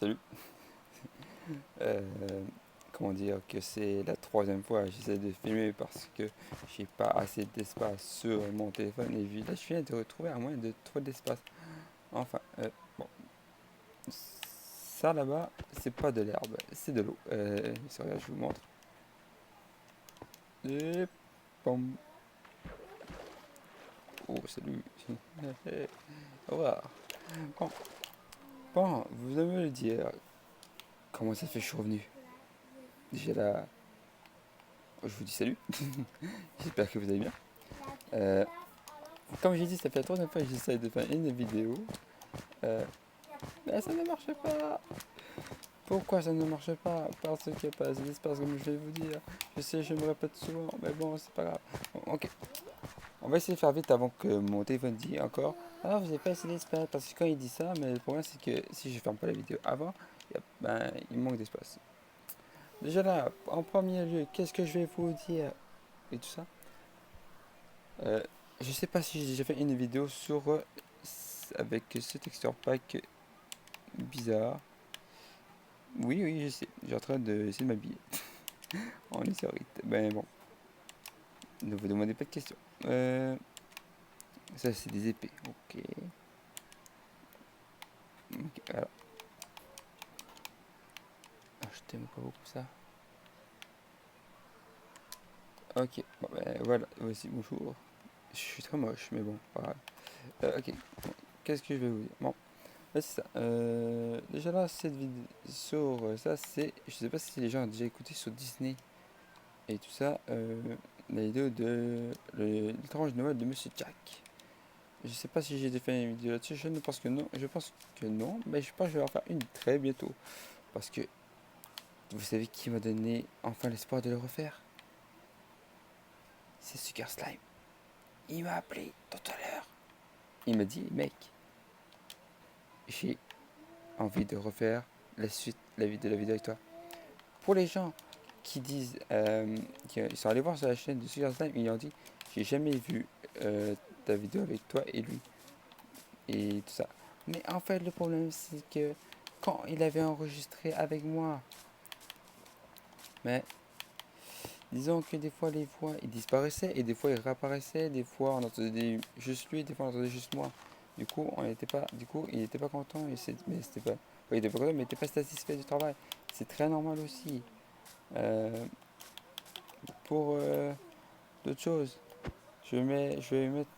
Salut. Euh, Comment dire que c'est la troisième fois que j'essaie de filmer parce que j'ai pas assez d'espace sur mon téléphone et là je viens de retrouver à moins de trop d'espace. Enfin, bon, ça là-bas, c'est pas de l'herbe, c'est de l'eau. Regarde, je vous montre. Et pom. Oh, salut. Au revoir. Bon, bon, vous allez me le dire. Comment ça fait que je suis revenu? Déjà là, je vous dis salut. J'espère que vous allez bien. Euh, Comme j'ai dit, ça fait la troisième fois que j'essaie de faire une vidéo. Euh, mais ça ne marche pas. Pourquoi ça ne marche pas? Parce qu'il n'y a pas assez d'espace, comme je vais vous dire. Je sais, je me répète souvent, mais bon, c'est pas grave. Bon, ok, on va essayer de faire vite avant que mon téléphone dise encore. Ah, vous n'avez pas assez d'espace. Parce que quand il dit ça, mais le problème c'est que si je ferme pas la vidéo avant, il manque d'espace. Déjà là, en premier lieu, qu'est-ce que je vais vous dire? Et tout ça. Je sais pas si j'ai déjà fait une vidéo sur avec ce texture pack bizarre. Oui, oui, je sais. J'ai en train d'essayer de m'habiller en historite. Ben bon, ne vous demandez pas de questions. Ça, c'est des épées. Ok. Ok, alors. Ah, je t'aime pas beaucoup ça. Ok, bon, ben voilà. Voici, bonjour. Je suis très moche, mais bon, pas grave. Ok, bon, qu'est-ce que je vais vous dire? Bon, là, c'est ça. Déjà là, cette vidéo sur ça, c'est. Je sais pas si les gens ont déjà écouté sur Disney et tout ça. La vidéo de l'étrange Noël de Monsieur Jack. Je sais pas si j'ai fait une vidéo là-dessus, je ne pense que non. Je pense que non, mais je pense que je vais en faire une très bientôt. Parce que vous savez qui m'a donné enfin l'espoir de le refaire? C'est Sugar Slime. Il m'a appelé tout à l'heure. Il m'a dit, mec, j'ai envie de refaire la suite de la vidéo avec toi. Pour les gens qui disent, qui sont allés voir sur la chaîne de Sugar Slime, ils ont dit, j'ai jamais vu ta vidéo avec toi et lui. Et tout ça. Mais en fait, le problème, c'est que quand il avait enregistré avec moi, mais disons que des fois les voix ils disparaissaient et des fois ils réapparaissaient, des fois on entendait juste lui, des fois on entendait juste moi. Du coup, il n'était pas content, mais c'était pas, il était pas content, mais il n'était pas satisfait du travail. C'est très normal aussi. Euh, pour d'autres choses, je vais mettre,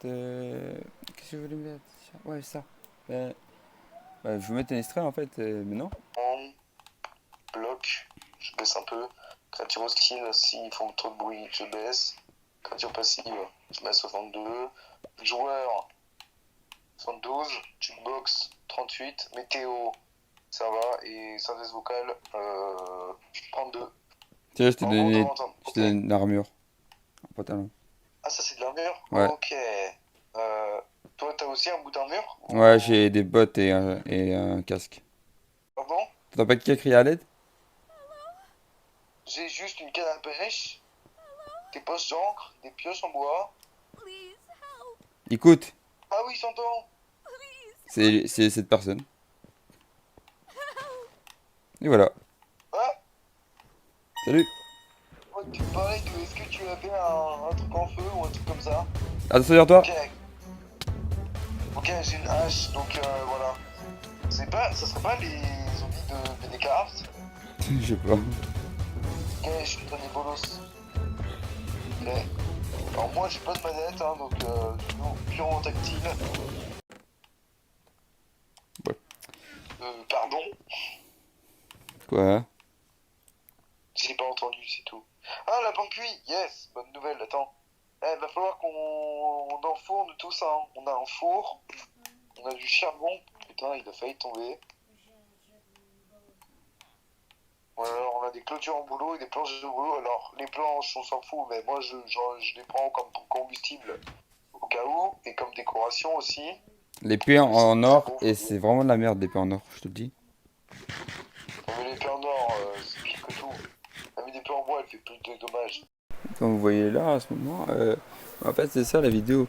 qu'est-ce que je voulais mettre? Ouais, ça. Euh, je vais mettre un extrait en fait, mais non. Bloc, je baisse un peu. Créature hostile, s'ils font trop de bruit, je baisse. Créature passive, je mets à 62. Joueur, 72. Jukebox, 38. Météo, ça va. Et synthèse vocale, 32. Tiens, En gros, on doit entendre. je Ok. te donne une armure, un pantalon. Ah, ça c'est de l'armure. Ouais. Ok. Toi, t'as aussi un bout d'armure Ouais, ou... j'ai des bottes et un casque. Pardon. T'entends pas qui a crié à l'aide? J'ai juste une canne à pêche, des poches d'encre, des pioches en bois. Écoute, Ah oui, j'entends. c'est cette personne. Et voilà. Ah, Salut. ouais, tu me parlais de est-ce que tu avais un truc en feu ou un truc comme ça? Attention derrière toi. Ok, ok, j'ai une hache, donc voilà. C'est pas, ça serait pas les zombies de BDCraft? Je sais pas. Ok, je suis donné bolos. Ok. Alors moi j'ai pas de manette, hein, donc je joue purement tactile. Ouais. Pardon? Quoi? J'ai pas entendu, c'est tout. Ah, la banque cuit, yes, bonne nouvelle, attends. Eh, va falloir qu'on enfourne tout ça, hein. On a un four, on a du charbon, putain, il a failli tomber. Ouais, alors on a des clôtures en boulot et des planches de boulot. Alors, les planches, on s'en fout, mais moi, je les prends comme combustible au cas où, et comme décoration aussi. L'épée Parce que c'est en très or, beau, et faut dire. c'est vraiment de la merde l'épée en or, je te le dis. Mais l'épée en or, c'est pire que tout. La mis d'épée en bois, elle fait plus de dommages. Comme vous voyez là en ce moment, en fait c'est ça la vidéo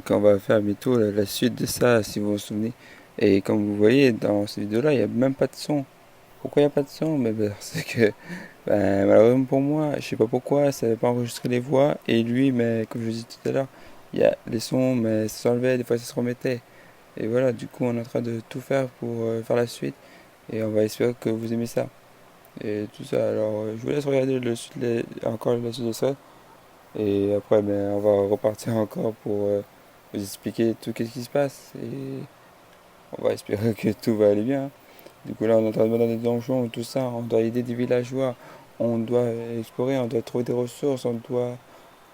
qu'on va faire bientôt, la suite de ça si vous vous souvenez. Et comme vous voyez dans cette vidéo là, il n'y a même pas de son. pourquoi il n'y a pas de son? Mais parce que, ben, malheureusement pour moi, je sais pas pourquoi, ça n'avait pas enregistré les voix. Et lui, mais comme je vous disais tout à l'heure, il y a les sons, mais ça s'enlevait, des fois ça se remettait. Et voilà, du coup, on est en train de tout faire pour faire la suite. Et on va espérer que vous aimez ça. Et tout ça. Alors, je vous laisse regarder encore la suite de ça. Et après, ben, on va repartir encore pour vous expliquer tout ce qui se passe. Et on va espérer que tout va aller bien. Du coup, là, on est en train de mettre dans des donjons, tout ça. On doit aider des villageois. On doit explorer, on doit trouver des ressources. Il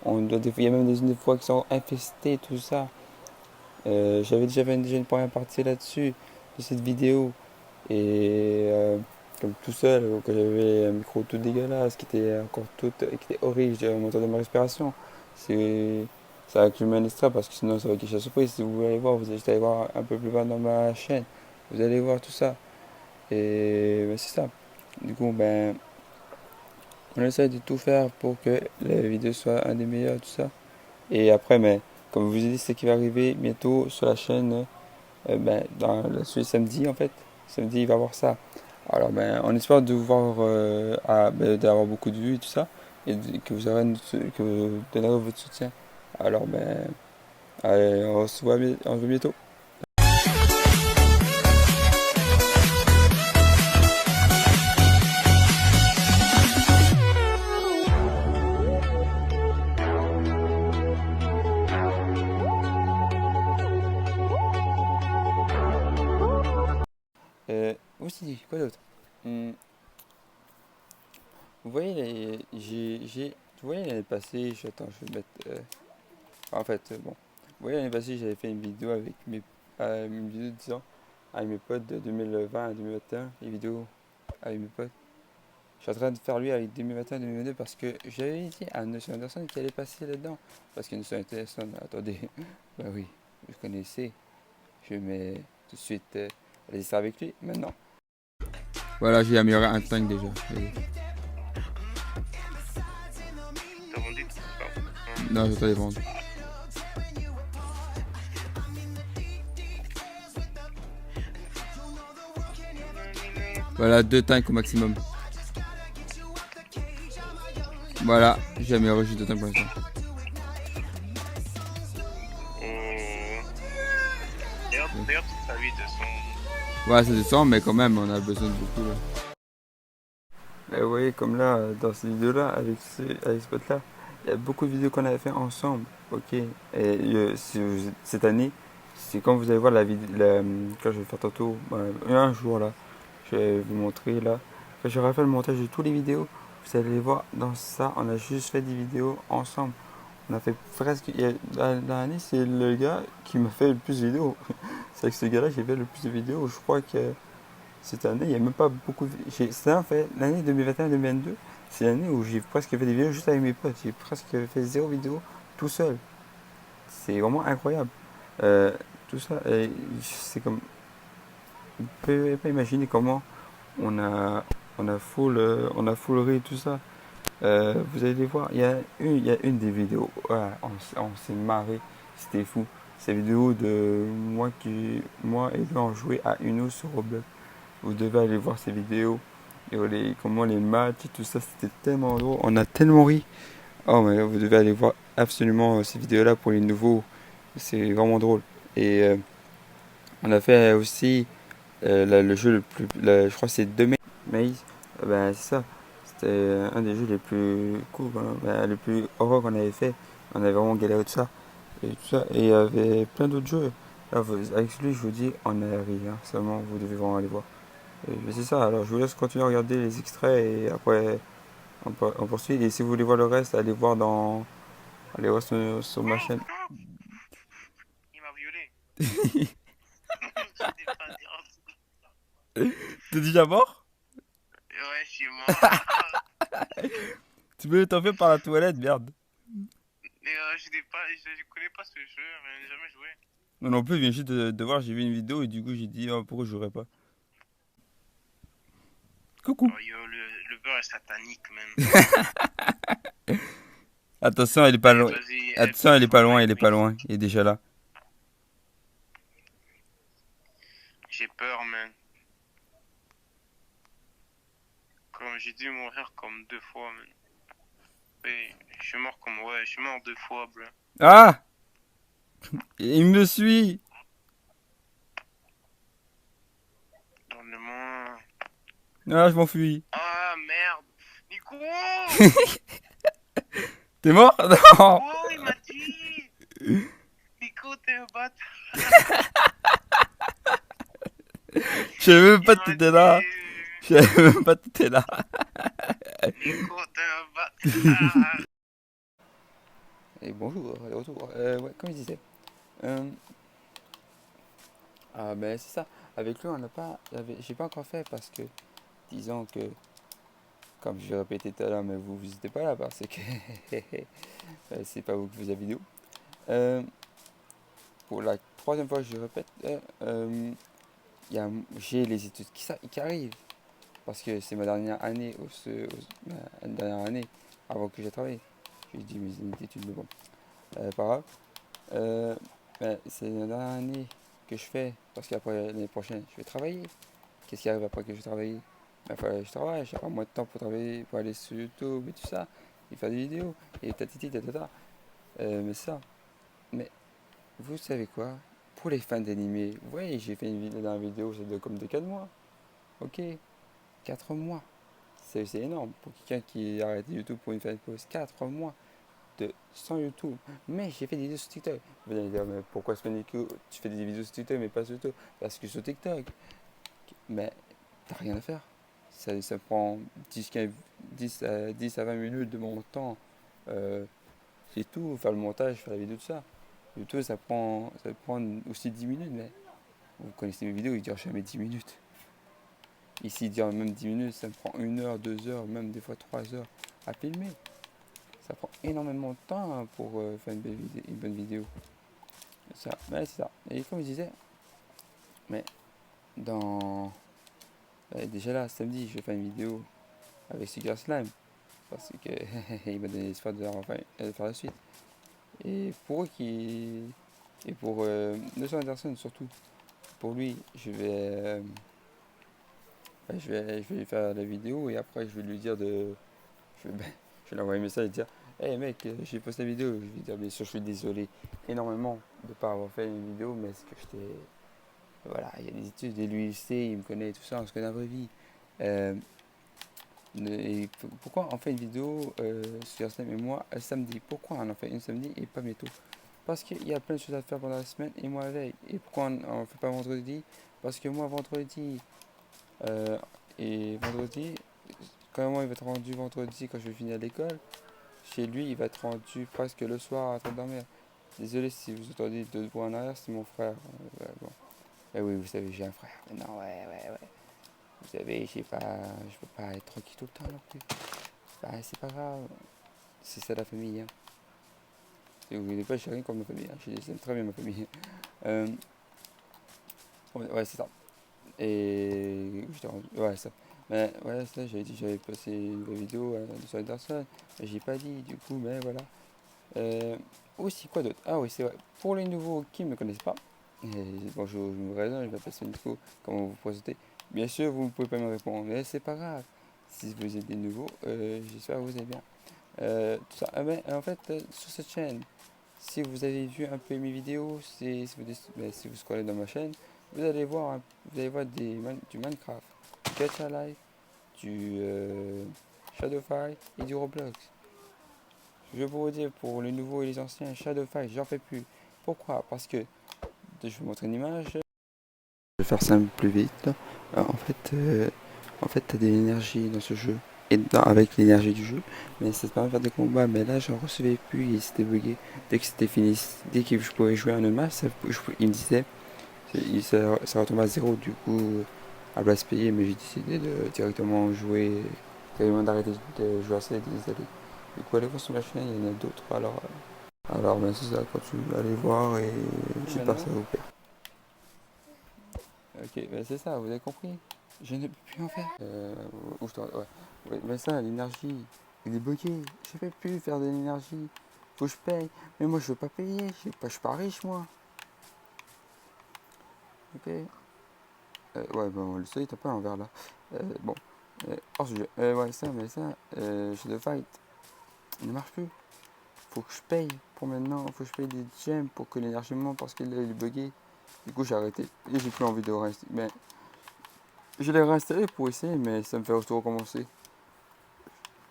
y a même des fois qui sont infestés, tout ça. J'avais déjà une première partie là-dessus, de cette vidéo. Et comme tout seul, quand j'avais un micro tout dégueulasse, qui était horrible, j'avais un moteur de ma respiration. C'est ça que je mets un extra parce que sinon ça va gâcher la surprise. Si vous voulez aller voir, vous allez juste aller voir un peu plus bas dans ma chaîne. Vous allez voir tout ça. Et ben, c'est ça. Du coup, ben, on essaie de tout faire pour que la vidéo soit un des meilleurs, tout ça. Et après, mais comme je vous ai dit, c'est qui va arriver bientôt sur la chaîne, ben, dans le samedi en fait. Samedi, il va y avoir ça. Alors, ben, on espère de vous voir, ben, d'avoir beaucoup de vues et tout ça, et que vous donnerez votre soutien. Alors, ben, allez, on se voit bientôt. Aussi, quoi d'autre? Vous voyez, vous voyez l'année passée, attends, je vais mettre, en fait, bon, vous voyez l'année passée, j'avais fait une vidéo une vidéo disons, avec mes potes de 2020 à 2021, les vidéos avec mes potes. Je suis en train de faire lui avec 2021 2022 parce que j'avais dit à Notion Anderson qui allait passer là-dedans. Parce que Notion Anderson, attendez, bah oui, je connaissais, je mets tout de suite la liste avec lui, maintenant. Voilà, j'ai amélioré un tank déjà. T'as vendu tout ça? Non, je vais les vendre. Voilà, 2 tanks au maximum. Voilà, j'ai amélioré juste 2 tanks pour l'instant. Regarde toute sa vie de son. Voilà, ça descend, mais quand même, on a besoin de beaucoup là. Et vous voyez, comme là, dans cette vidéo-là, avec ce pote-là, il y a beaucoup de vidéos qu'on avait fait ensemble, ok. Et cette année, c'est quand vous allez voir la vidéo, quand je vais faire tantôt, un jour là, je vais vous montrer là, quand j'aurai fait le montage de toutes les vidéos, vous allez voir dans ça, on a juste fait des vidéos ensemble. On a fait presque, dans l'année, c'est le gars qui m'a fait le plus de vidéos. C'est avec ce gars-là que j'ai fait le plus de vidéos. Je crois que cette année, il n'y a même pas beaucoup de... C'est en fait, l'année 2021-2022, c'est l'année où j'ai presque fait des vidéos juste avec mes potes. J'ai presque fait 0 vidéo tout seul. C'est vraiment incroyable. Tout ça, c'est comme... Vous ne pouvez pas imaginer comment on a full rire tout ça. Vous allez voir, il y a une des vidéos, ouais, on s'est marré, c'était fou. C'est la vidéo de moi et lui on jouait à Uno sur Roblox. Vous devez aller voir ces vidéos. Et comment les matchs et tout ça, c'était tellement drôle. On a tellement ri. Oh mais vous devez aller voir absolument ces vidéos-là pour les nouveaux. C'est vraiment drôle. Et on a fait aussi le jeu le plus... je crois que c'est 2 Maïs. Ben, c'est ça. C'était un des jeux les plus cool, hein. Ben, le plus horreur qu'on avait fait. On avait vraiment galéré de ça. Et tout ça. Et il y avait plein d'autres jeux. Là, avec celui, je vous dis, on a ri. Hein. Seulement, vous devez vraiment aller voir. Mais c'est ça, alors je vous laisse continuer à regarder les extraits et après on poursuit. Et si vous voulez voir le reste, allez voir sur ma chaîne. Il m'a violé. J'étais pas dire. T'es déjà mort? Ouais, je suis mort. Tu peux t'en faire par la toilette, merde. Mais je connais pas ce jeu, mais j'ai jamais joué. Non, non plus, je viens juste de voir, j'ai vu une vidéo et du coup j'ai dit oh, pourquoi je jouerais pas. Coucou. Oh yo, le beurre est satanique, man. Attention, il est pas loin. Vas-y, Attention, il est pas loin, il est pas loin. Il est déjà là. J'ai peur, man. j'ai dû mourir comme 2 fois, man. Oui, je suis mort comme, ouais, je suis mort 2 fois, bro. Ah! Il me suit! Donne-le-moi. Ah, je m'enfuis. Ah, merde. Nico! T'es mort? Non! Nico, il m'a tué! Nico, t'es un bâtard! Je savais même Il pas que m'a t'étais là. tué! Je savais même pas que t'étais là. Nico, t'es un bâtard! Et bonjour, de retour. Ouais, comme je disais. Ah, ben c'est ça. Avec lui, on n'a pas. J'ai pas encore fait parce que, disons que, comme je vais répéter tout à l'heure, mais vous n'étiez pas là parce que c'est pas vous qui faites la vidéo. Euh, pour la troisième fois, je répète, j'ai les études qui arrivent parce que c'est ma dernière année, ma dernière année avant que j'ai travaillé. J'ai dit mes études, mais bon, pas grave. C'est la dernière année que je fais parce qu'après l'année prochaine, je vais travailler. Qu'est-ce qui arrive après que je travaille? Ben, je travaille, j'ai pas moins de temps pour travailler, pour aller sur YouTube et tout ça, et faire des vidéos, et tatiti tatata. Mais ça, mais vous savez quoi? Pour les fans d'animé, vous voyez, j'ai fait une vidéo dans la vidéo, c'est comme de 4 mois. Ok, 4 mois. C'est énorme pour quelqu'un qui arrête YouTube pour une fin de pause. 4 mois de sans YouTube. Mais j'ai fait des vidéos sur TikTok. Vous allez dire, mais pourquoi Nico, tu fais des vidéos sur TikTok mais pas sur YouTube? Parce que sur TikTok, mais t'as rien à faire. Ça prend 10 à 20 minutes de mon temps. C'est tout, faire le montage, faire la vidéo, tout ça. YouTube, ça prend aussi 10 minutes, mais vous connaissez mes vidéos, ils durent jamais 10 minutes. Ici, ils durent même 10 minutes, ça me prend 1 heure, 2 heures, même des fois 3 heures à filmer. Ça prend énormément de temps hein, pour faire une bonne vidéo. Ça, mais c'est ça. Et comme je disais, mais dans. Déjà là, samedi, je vais faire une vidéo avec Sugar Slime. Parce que il m'a donné l'espoir de faire la suite. Et pour eux qui. Et pour Nelson Anderson surtout. Pour lui, je vais lui faire la vidéo et après je vais lui dire de. Je vais lui envoyer un message et dire hey mec, j'ai posté la vidéo. Je vais lui dire bien sûr, je suis désolé énormément de ne pas avoir fait une vidéo, mais c'est que j'étais. Voilà, il y a des études et lui il sait, il me connaît tout ça, on se connaît dans la vraie vie. Euh, et pourquoi on fait une vidéo sur Snap et moi samedi? Pourquoi on en fait une samedi et pas bientôt? Parce qu'il y a plein de choses à faire pendant la semaine et moi avec. Et pourquoi on ne fait pas vendredi? Parce que moi vendredi euh, et vendredi, quand moi il va être rendu vendredi quand je vais finir l'école, chez lui il va être rendu presque le soir en train de dormir. Désolé si vous entendez deux voix en arrière, c'est mon frère. Bon. Eh oui, vous savez, j'ai un frère. Mais non, ouais. Vous savez, je peux pas être tranquille tout le temps non plus. Bah, c'est pas grave. C'est ça la famille. Hein. Et vous voulez pas, j'ai rien contre ma famille. Hein. J'aime très bien ma famille. Euh, ouais, c'est ça. Et j'étais rendu. Ouais, ça. Mais ouais, ça, j'avais dit, j'avais passé une vidéo sur Anderson. Mais j'ai pas dit, du coup, mais voilà. Aussi, quoi d'autre? Ah oui, c'est vrai. Pour les nouveaux qui ne me connaissent pas, bonjour, je me présente, je m'appelle Nico, comment vous vous présentez? Bien sûr, vous ne pouvez pas me répondre, mais c'est pas grave. Si vous êtes des nouveaux, j'espère que vous allez bien. Tout ça. Ah ben, en fait, sur cette chaîne, si vous avez vu un peu mes vidéos, si vous scrollez dans ma chaîne, vous allez voir du Minecraft, du Gacha Life, du Shadowfire et du Roblox. Je peux vous dire pour les nouveaux et les anciens, Shadowfire, j'en fais plus. Pourquoi? Parce que, je vais vous montrer une image. Je vais faire ça plus vite. En fait, t'as de l'énergie dans ce jeu. Avec l'énergie du jeu. Mais ça te permet de faire des combats. Mais là, j'en recevais plus et c'était bugué. Dès que c'était fini, dès que je pouvais jouer un autre match, il me disait, ça retombe à zéro. Du coup, à place payer, mais j'ai décidé de directement jouer, carrément d'arrêter de jouer à ça et de les aller. Du coup, allez voir sur ma chaîne, il y en a d'autres. Alors ben c'est ça, continue, allez voir et j'espère que ça vous plaît. Ok, ben c'est ça, vous avez compris. Je ne peux plus en faire. Ouais, mais ça, l'énergie, il est bloqué. Je ne peux plus faire de l'énergie. Faut que je paye. Mais moi, je veux pas payer. Je suis pas riche, moi. Ok. Ouais, bon, le soleil est un peu à l'envers là. Bon. Hors sujet. Ouais, ça, mais ça, chez The Fight, il ne marche plus. Faut que je paye pour maintenant. Faut que je paye des gemmes pour que l'énergie monte parce qu'il est bugué. Du coup, j'ai arrêté. Et j'ai plus envie de réinstaller. Mais je l'ai réinstallé pour essayer, mais ça me fait tout recommencer.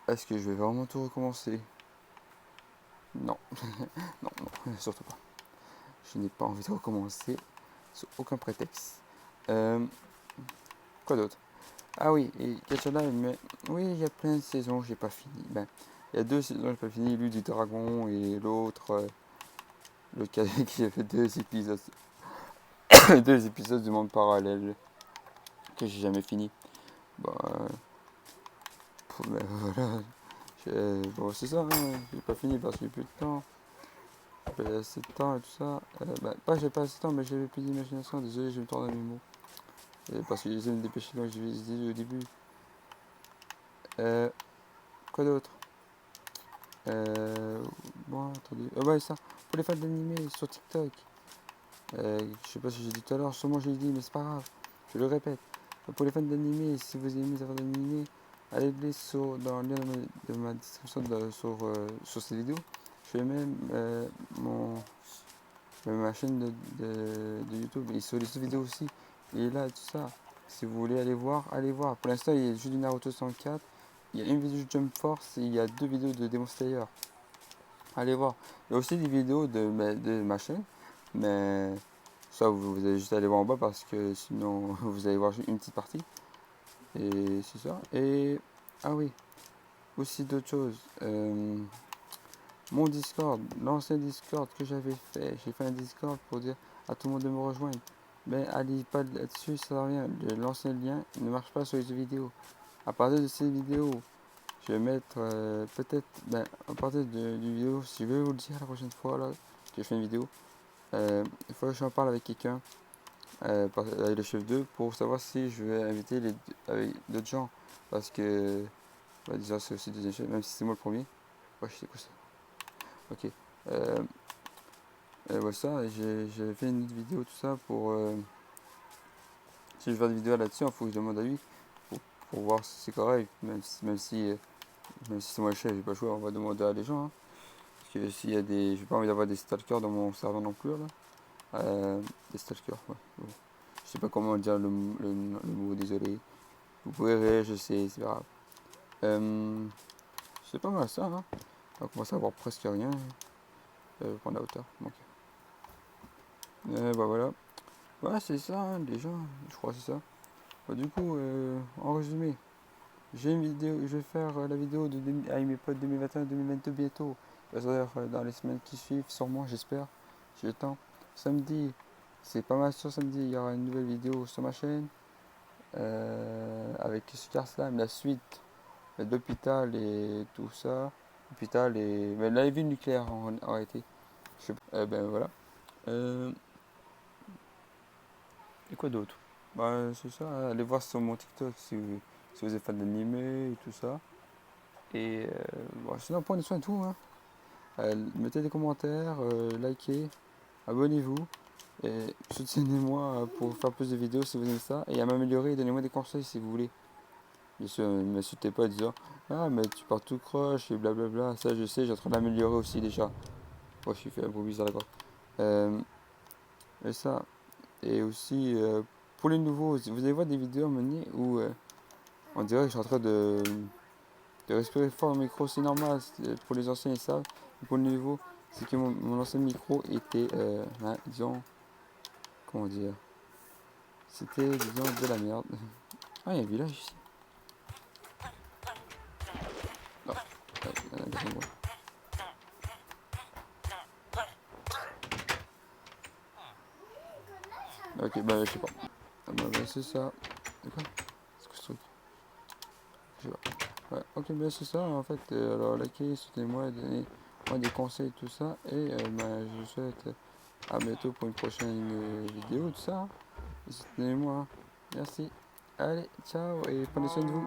Est-ce que je vais vraiment tout recommencer? Non. Non, non, surtout pas. Je n'ai pas envie de recommencer sous aucun prétexte. Quoi d'autre? Ah oui, et Catch Alive, mais oui, il y a plein de saisons que j'ai pas fini. Ben, il y a 2 saisons que j'ai pas fini, lui du dragon et l'autre, l'autre qui a fait 2 épisodes, 2 épisodes du monde parallèle que j'ai jamais fini. Bah, ben, voilà, bon, c'est ça, hein, j'ai pas fini parce que j'ai plus de temps. J'avais assez de temps et tout ça. Ben, pas j'ai pas assez de temps, mais j'avais plus d'imagination. Désolé, je me tourne dans mes mots. Parce que j'essaie de me dépêcher, donc je dit au début. Quoi d'autre? Bon, attendez. Ouais, ça. Pour les fans d'animé sur TikTok. Je sais pas si j'ai dit tout à l'heure, sûrement j'ai dit, mais c'est pas grave. Je le répète. Pour les fans d'animé, si vous aimez les affaires d'animé, allez-les dans le lien de ma description sur ces vidéos. Je fais même ma chaîne de YouTube et sur les autres vidéos aussi. Il est là, tout ça. Si vous voulez aller voir, allez voir. Pour l'instant, il y a juste du Naruto 64. Il y a une vidéo de Jump Force et il y a 2 vidéos de Demon Slayer. Allez voir. Il y a aussi des vidéos de ma chaîne. Mais ça, vous allez juste aller voir en bas parce que sinon, vous allez voir juste une petite partie. Et c'est ça. Et, ah oui, aussi d'autres choses. Mon Discord, l'ancien Discord que j'avais fait, j'ai fait un Discord pour dire à tout le monde de me rejoindre. Mais allez pas là-dessus, ça sert à rien. L'ancien lien ne marche pas sur les vidéos. À partir de ces vidéos, je vais mettre peut-être, à partir du vidéo, si je vais vous le dire la prochaine fois là, que je fais une vidéo, il faut que j'en parle avec quelqu'un, avec le chef 2, pour savoir si je vais inviter avec d'autres gens. Parce que, déjà, c'est aussi des chefs, même si c'est moi le premier. Ouais, je sais quoi ça. Ok. Ouais, ça, j'ai fait une autre vidéo, tout ça, pour. Si je vais faire des vidéos là-dessus, il faut que je demande à lui, pour voir si c'est correct, même si c'est moi le chef, j'ai pas le choix, on va demander à des gens. Hein. Parce que s'il y a des. J'ai pas envie d'avoir des stalkers dans mon serveur non plus, là. Des stalkers, ouais. Bon. Je sais pas comment dire le mot, désolé. Vous pouvez rire, je sais, c'est grave. C'est pas mal ça, hein. On commence à avoir presque rien. Prendre la hauteur. Donc. Bah voilà. Ouais, c'est ça, hein, déjà. Je crois que c'est ça. Bah, du coup, en résumé, j'ai une vidéo, je vais faire la vidéo avec mes potes 2021-2022 bientôt. C'est-à-dire dans les semaines qui suivent, sûrement, j'espère. J'ai le temps. Samedi, c'est pas mal sûr, samedi, il y aura une nouvelle vidéo sur ma chaîne. Avec Super Slam, la suite d'Hôpital et tout ça. Hôpital et. Mais la vie nucléaire en réalité. Je sais pas. Ben voilà. Et quoi d'autre? Bah, c'est ça, hein. Allez voir sur mon TikTok si vous êtes fan d'animé et tout ça. Et bon, sinon, prenez soin de tout. Hein. Mettez des commentaires, likez, abonnez-vous. Et soutenez-moi pour faire plus de vidéos si vous aimez ça. Et à m'améliorer, donnez-moi des conseils si vous voulez. Bien sûr, ne m'insultez pas en disant ah, mais tu pars tout croche et blablabla. Ça, je sais, j'ai en train d'améliorer aussi déjà. Oh, je suis fait un peu bizarre d'accord. Et ça. Et aussi, pour les nouveaux, vous allez voir des vidéos à un moment donné où on dirait que je suis en train de respirer fort au micro. C'est normal, pour les anciens ils savent. Et pour les nouveaux, c'est que mon ancien micro était, disons, comment dire, c'était, disons, de la merde. Ah, il y a un village ici. Non, laissez-moi. Ok, bah je sais pas. Ah, bah, c'est ça. C'est quoi? C'est quoi ce truc? Je sais pas. Ouais, ok, bah c'est ça en fait. Alors, likez, soutenez-moi, donnez-moi des conseils, tout ça. Et bah, je vous souhaite à bientôt pour une prochaine vidéo, tout ça. Hein. Et soutenez-moi. Hein. Merci. Allez, ciao et prenez soin de vous.